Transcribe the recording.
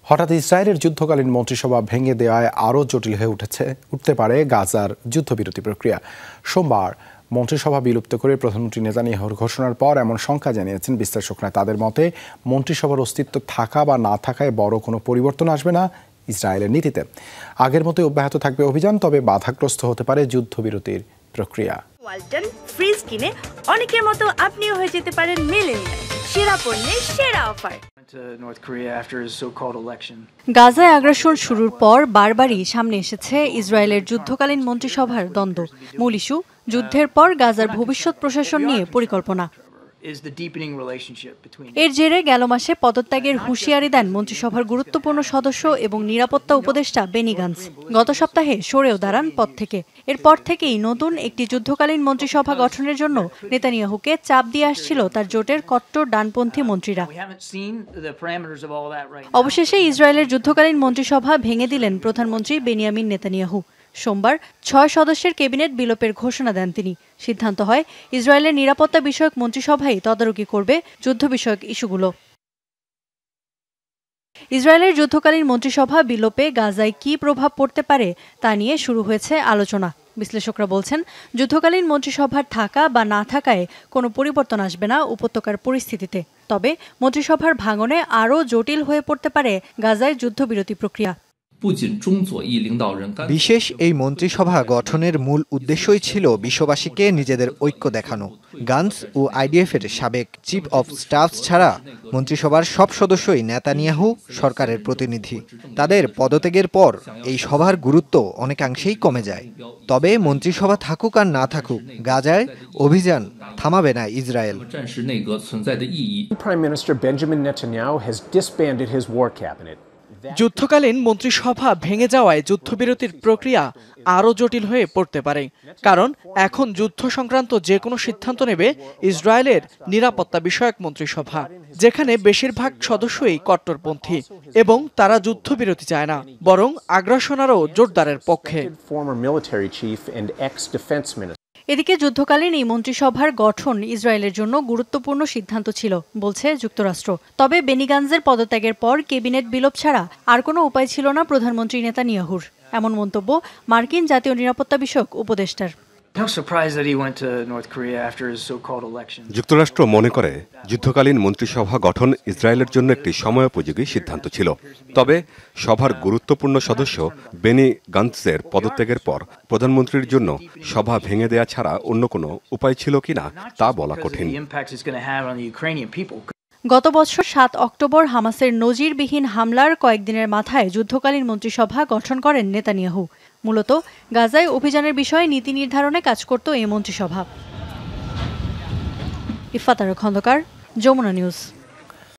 হঠাৎ ইসরায়েলের যুদ্ধকালীন মন্ত্রিসভা ভেঙে দেওয়ায় আরও জটিল হয়ে উঠতে পারে গাজার যুদ্ধবিরতি প্রক্রিয়া। সোমবার মন্ত্রিসভা বিলুপ্ত করে প্রধানমন্ত্রী নেতানিয়াহুর ঘোষণার পর এমন শঙ্কা জানিয়েছেন বিশ্লেষকরা। তাদের মতে মন্ত্রিসভার অস্তিত্ব থাকা বা না থাকায় বড় কোনো পরিবর্তন আসবে না ইসরায়েলের নীতিতে। আগের মতোই অব্যাহত থাকবে অভিযান, তবে বাধাগ্রস্ত হতে পারে যুদ্ধবিরতির প্রক্রিয়া। ওয়ালটন ফ্রিজ কিনে অনেকের মতো আপনিও হয়ে যেতে পারেন মিলেনিয়াল। সেরা পণ্যের সেরা অফার। গাজায় আগ্রাসন শুরুর পর বারবারই সামনে এসেছে ইসরায়েলের যুদ্ধকালীন মন্ত্রিসভার দ্বন্দ্ব। মূল ইস্যু যুদ্ধের পর গাজার ভবিষ্যৎ প্রশাসন নিয়ে পরিকল্পনা। এর জেরে গেল মাসে পদত্যাগের হুঁশিয়ারি দেন মন্ত্রিসভার গুরুত্বপূর্ণ সদস্য এবং নিরাপত্তা উপদেষ্টা বেনি গান্টজ। গত সপ্তাহে সরেও দাঁড়ান পদ থেকে। এরপর থেকেই নতুন একটি যুদ্ধকালীন মন্ত্রিসভা গঠনের জন্য নেতানিয়াহুকে চাপ দিয়ে আসছিল তার জোটের কট্টর ডানপন্থী মন্ত্রীরা। অবশেষে ইসরায়েলের যুদ্ধকালীন মন্ত্রিসভা ভেঙে দিলেন প্রধানমন্ত্রী বেনিয়ামিন নেতানিয়াহু। সোমবার ৬ সদস্যের ক্যাবিনেট বিলোপের ঘোষণা দেন তিনি। সিদ্ধান্ত হয় ইসরায়েলের নিরাপত্তা বিষয়ক মন্ত্রিসভাই তদারকি করবে যুদ্ধ বিষয়ক ইস্যুগুলো। ইসরায়েলের যুদ্ধকালীন মন্ত্রিসভা বিলোপে গাজায় কী প্রভাব পড়তে পারে তা নিয়ে শুরু হয়েছে আলোচনা। বিশ্লেষকরা বলছেন, যুদ্ধকালীন মন্ত্রিসভার থাকা বা না থাকায় কোনো পরিবর্তন আসবে না উপত্যকার পরিস্থিতিতে। তবে মন্ত্রিসভার ভাঙনে আরও জটিল হয়ে পড়তে পারে গাজায় যুদ্ধবিরতি প্রক্রিয়া। বিশেষ এই মন্ত্রিসভা গঠনের মূল উদ্দেশ্যই ছিল বিশ্ববাসীকে নিজেদের ঐক্য দেখানো। গান্টজ ও আইডিএফের সাবেক চিফ অব স্টাফ ছাড়া মন্ত্রিসভার সব সদস্যই নেতানিয়াহু সরকারের প্রতিনিধি। তাদের পদত্যাগের পর এই সভার গুরুত্ব অনেকাংশেই কমে যায়। তবে মন্ত্রিসভা থাকুক আর না থাকুক, গাজায় অভিযান থামাবে না Israel. Prime Minister Benjamin Netanyahu has disbanded his war cabinet. যুদ্ধকালীন মন্ত্রিসভা ভেঙে যাওয়ায় যুদ্ধবিরতির প্রক্রিয়া আরও জটিল হয়ে পড়তে পারে। কারণ এখন যুদ্ধ সংক্রান্ত যে কোনো সিদ্ধান্ত নেবে ইসরায়েলের নিরাপত্তা বিষয়ক মন্ত্রিসভা, যেখানে বেশিরভাগ সদস্যই কট্টরপন্থী এবং তারা যুদ্ধবিরতি চায় না, বরং আগ্রাসন আরও জোরদারের পক্ষে। এদিকে যুদ্ধকালীন এই মন্ত্রিসভার গঠন ইসরায়েলের জন্য গুরুত্বপূর্ণ সিদ্ধান্ত ছিল বলছে যুক্তরাষ্ট্র। তবে বেনি গান্টজের পদত্যাগের পর ক্যাবিনেট বিলোপ ছাড়া আর কোনো উপায় ছিল না প্রধানমন্ত্রী নেতানিয়াহুর। এমন মন্তব্য মার্কিন জাতীয় নিরাপত্তা বিষয়ক উপদেষ্টার। যুক্তরাষ্ট্র মনে করে যুদ্ধকালীন মন্ত্রিসভা গঠন ইসরায়েলের জন্য একটি সময়োপযোগী সিদ্ধান্ত ছিল। তবে সভার গুরুত্বপূর্ণ সদস্য বেনি গান্টজের পদত্যাগের পর প্রধানমন্ত্রীর জন্য সভা ভেঙে দেয়া ছাড়া অন্য কোনো উপায় ছিল কিনা তা বলা কঠিন। গত বছর ৭ অক্টোবর হামাসের নজিরবিহীন হামলার কয়েকদিনের মাথায় যুদ্ধকালীন মন্ত্রিসভা গঠন করেন নেতানিয়াহু। মূলত গাজায় অভিযানের বিষয়ে নীতি নির্ধারণে কাজ করত এই মন্ত্রিসভা। ইফাত আরা খন্দকার, যমুনা নিউজ।